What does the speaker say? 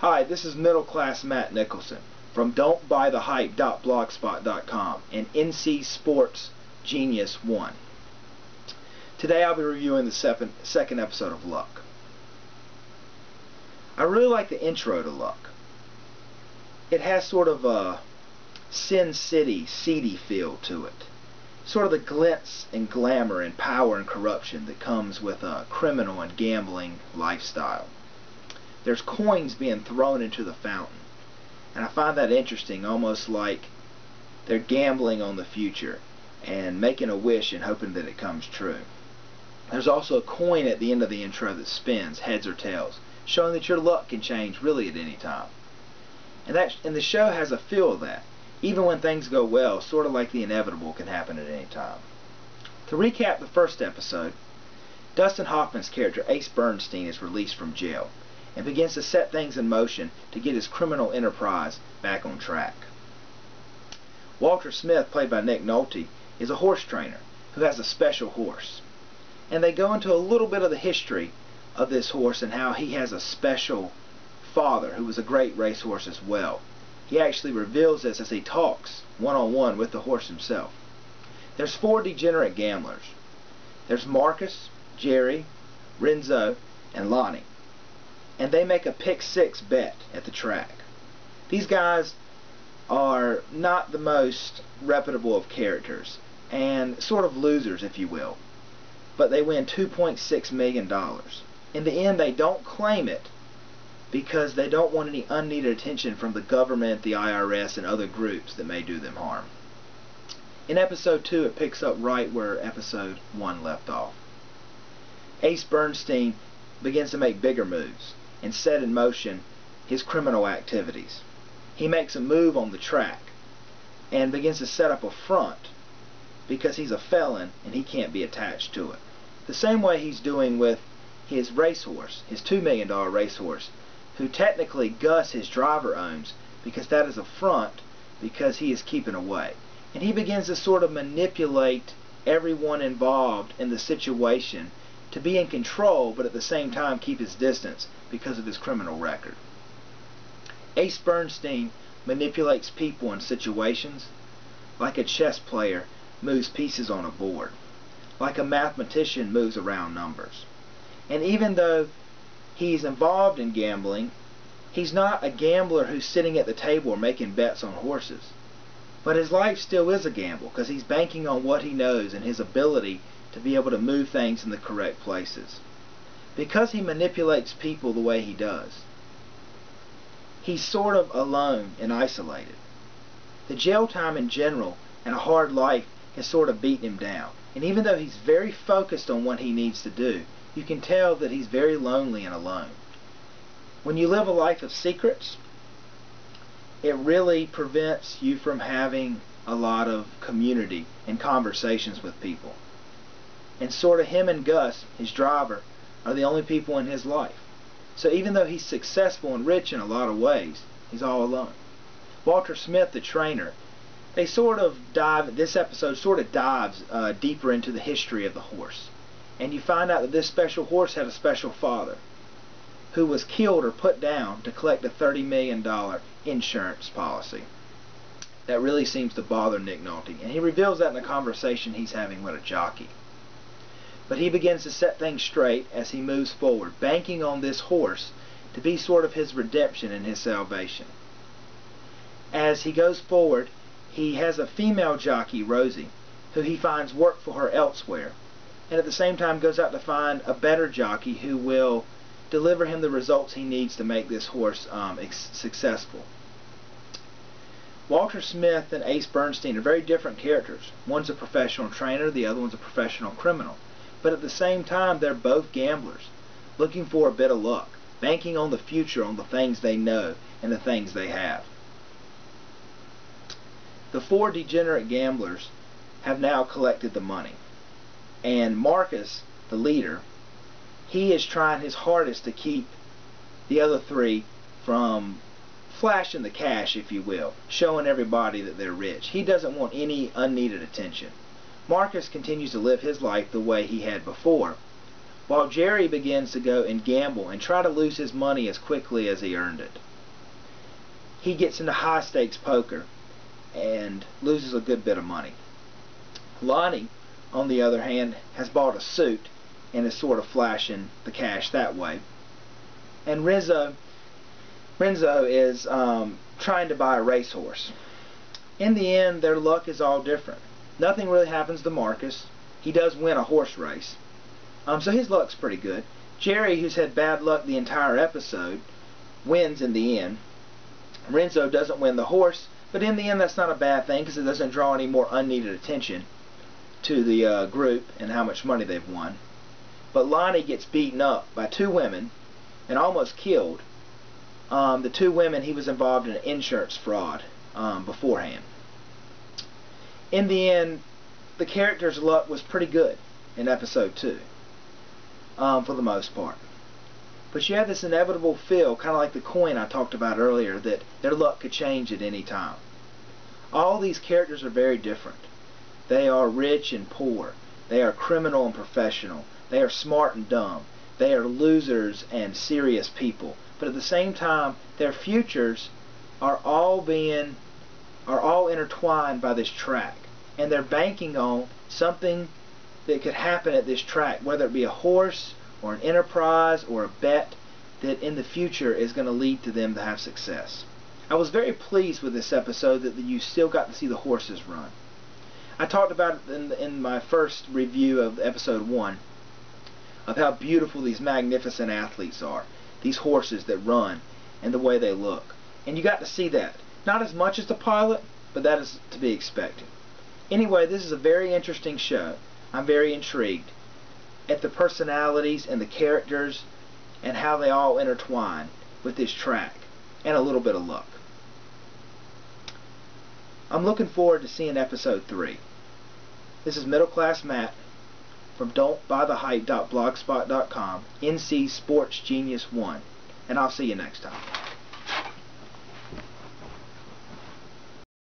Hi, this is Middle Class Matt Nicholson from don'tbuythehype.blogspot.com and NC Sports Genius 1. Today I'll be reviewing the second episode of Luck. I really like the intro to Luck. It has sort of a Sin City, seedy feel to it. Sort of the glitz and glamour and power and corruption that comes with a criminal and gambling lifestyle. There's coins being thrown into the fountain, and I find that interesting, almost like they're gambling on the future and making a wish and hoping that it comes true. There's also a coin at the end of the intro that spins, heads or tails, showing that your luck can change really at any time. And the show has a feel of that. Even when things go well, sort of like the inevitable can happen at any time. To recap the first episode, Dustin Hoffman's character Ace Bernstein is released from jail and begins to set things in motion to get his criminal enterprise back on track. Walter Smith, played by Nick Nolte, is a horse trainer who has a special horse. And they go into a little bit of the history of this horse and how he has a special father who was a great racehorse as well. He actually reveals this as he talks one-on-one with the horse himself. There's 4 degenerate gamblers. There's Marcus, Jerry, Renzo, and Lonnie. And they make a pick-6 bet at the track. These guys are not the most reputable of characters and sort of losers, if you will. But they win $2.6 million. In the end, they don't claim it because they don't want any unneeded attention from the government, the IRS, and other groups that may do them harm. In episode 2, it picks up right where episode 1 left off. Ace Bernstein begins to make bigger moves and set in motion his criminal activities. He makes a move on the track and begins to set up a front because he's a felon and he can't be attached to it. The same way he's doing with his racehorse, his $2 million racehorse, who technically Gus, his driver, owns because that is a front because he is keeping away. And he begins to sort of manipulate everyone involved in the situation to be in control, but at the same time keep his distance because of his criminal record. Ace Bernstein manipulates people and situations like a chess player moves pieces on a board, like a mathematician moves around numbers. And even though he's involved in gambling, he's not a gambler who's sitting at the table or making bets on horses. But his life still is a gamble because he's banking on what he knows and his ability to be able to move things in the correct places. Because he manipulates people the way he does, he's sort of alone and isolated. The jail time in general and a hard life has sort of beaten him down. And even though he's very focused on what he needs to do, you can tell that he's very lonely and alone. When you live a life of secrets, it really prevents you from having a lot of community and conversations with people. And sort of him and Gus, his driver, are the only people in his life. So even though he's successful and rich in a lot of ways, he's all alone. Walter Smith, the trainer, this episode sort of dives deeper into the history of the horse. And you find out that this special horse had a special father who was killed or put down to collect a $30 million insurance policy. That really seems to bother Nick Nolte, and he reveals that in a conversation he's having with a jockey. But he begins to set things straight as he moves forward, banking on this horse to be sort of his redemption and his salvation. As he goes forward, he has a female jockey, Rosie, who he finds work for her elsewhere, and at the same time goes out to find a better jockey who will deliver him the results he needs to make this horse successful. Walter Smith and Ace Bernstein are very different characters. One's a professional trainer, the other one's a professional criminal. But at the same time, they're both gamblers, looking for a bit of luck, banking on the future, on the things they know and the things they have. The 4 degenerate gamblers have now collected the money. And Marcus, the leader, he is trying his hardest to keep the other 3 from flashing the cash, if you will, showing everybody that they're rich. He doesn't want any unneeded attention. Marcus continues to live his life the way he had before, while Jerry begins to go and gamble and try to lose his money as quickly as he earned it. he gets into high stakes poker and loses a good bit of money. Lonnie, on the other hand, has bought a suit and is sort of flashing the cash that way. And Renzo is trying to buy a racehorse. In the end, their luck is all different. Nothing really happens to Marcus. He does win a horse race. So his luck's pretty good. Jerry, who's had bad luck the entire episode, wins in the end. Renzo doesn't win the horse, but in the end that's not a bad thing because it doesn't draw any more unneeded attention to the group and how much money they've won. But Lonnie gets beaten up by two women and almost killed. The two women, he was involved in an insurance fraud beforehand. In the end, the character's luck was pretty good in episode 2, for the most part. But you have this inevitable feel, kind of like the coin I talked about earlier, that their luck could change at any time. All these characters are very different. They are rich and poor. They are criminal and professional. They are smart and dumb. They are losers and serious people. But at the same time, their futures are all intertwined by this track. And they're banking on something that could happen at this track, whether it be a horse or an enterprise or a bet that in the future is going to lead to them to have success. I was very pleased with this episode that you still got to see the horses run. I talked about it in my first review of episode 1 of how beautiful these magnificent athletes are, these horses that run and the way they look. And you got to see that. Not as much as the pilot, but that is to be expected. Anyway, this is a very interesting show. I'm very intrigued at the personalities and the characters and how they all intertwine with this track and a little bit of luck. I'm looking forward to seeing episode 3. This is Middle Class Matt from don'tbuythehype.blogspot.com, NC Sports Genius 1, and I'll see you next time.